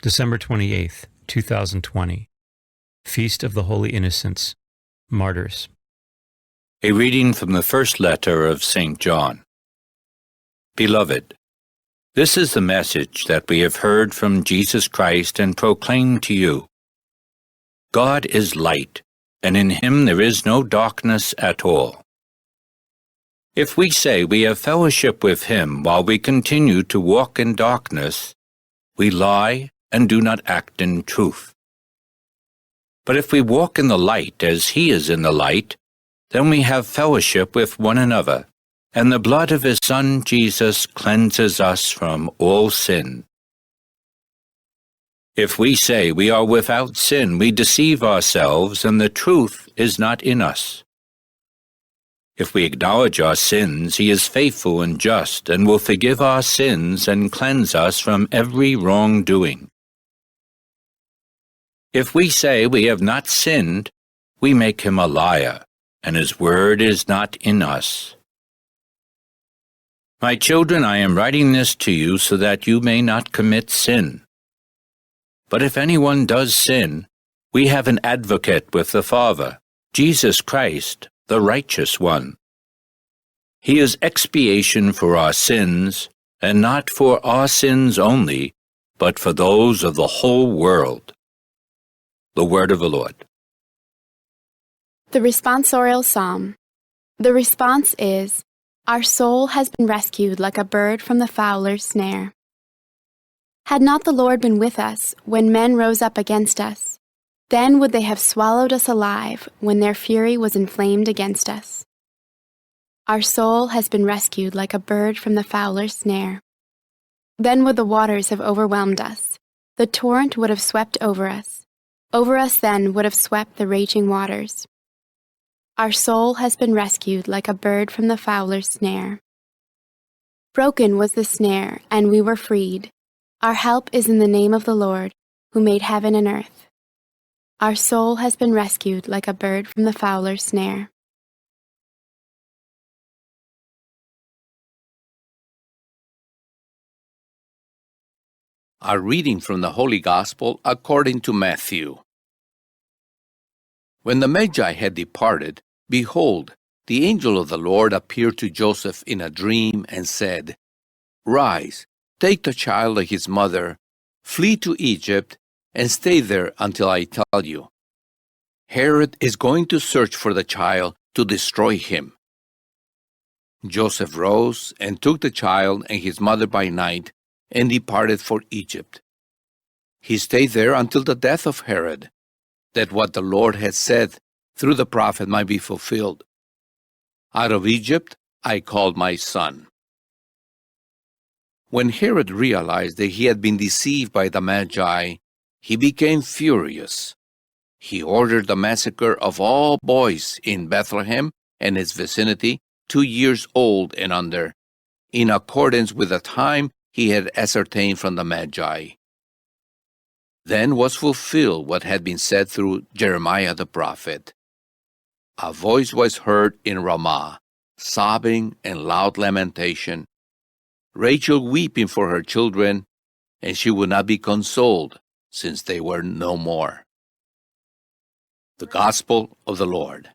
December 28th, 2020. Feast of the Holy Innocents, Martyrs. A reading from the first letter of St. John. Beloved, this is the message that we have heard from Jesus Christ and proclaimed to you. God is light, and in him there is no darkness at all. If we say we have fellowship with him while we continue to walk in darkness, we lie and do not act in truth. But if we walk in the light as he is in the light, then we have fellowship with one another, and the blood of his Son Jesus cleanses us from all sin. If we say we are without sin, we deceive ourselves, and the truth is not in us. If we acknowledge our sins, he is faithful and just, and will forgive our sins and cleanse us from every wrongdoing. If we say we have not sinned, we make him a liar, and his word is not in us. My children, I am writing this to you so that you may not commit sin. But if anyone does sin, we have an advocate with the Father, Jesus Christ, the righteous one. He is expiation for our sins, and not for our sins only, but for those of the whole world. The word of the Lord. The responsorial psalm. The response is, "Our soul has been rescued like a bird from the fowler's snare." Had not the Lord been with us when men rose up against us, then would they have swallowed us alive when their fury was inflamed against us. Our soul has been rescued like a bird from the fowler's snare. Then would the waters have overwhelmed us. The torrent would have swept over us. Over us then would have swept the raging waters. Our soul has been rescued like a bird from the fowler's snare. Broken was the snare, and we were freed. Our help is in the name of the Lord, who made heaven and earth. Our soul has been rescued like a bird from the fowler's snare. A reading from the Holy Gospel according to Matthew. When the Magi had departed, behold, the angel of the Lord appeared to Joseph in a dream and said, "Rise, take the child and his mother, flee to Egypt, and stay there until I tell you. Herod is going to search for the child to destroy him." Joseph rose and took the child and his mother by night and departed for Egypt. He stayed there until the death of Herod, that what the Lord had said through the prophet might be fulfilled. "Out of Egypt I called my son." When Herod realized that he had been deceived by the Magi, he became furious. He ordered the massacre of all boys in Bethlehem and its vicinity 2 years old and under, in accordance with the time he had ascertained from the Magi. Then was fulfilled what had been said through Jeremiah the prophet. A voice was heard in Ramah, sobbing and loud lamentation, Rachel weeping for her children, and she would not be consoled, since they were no more. The Gospel of the Lord.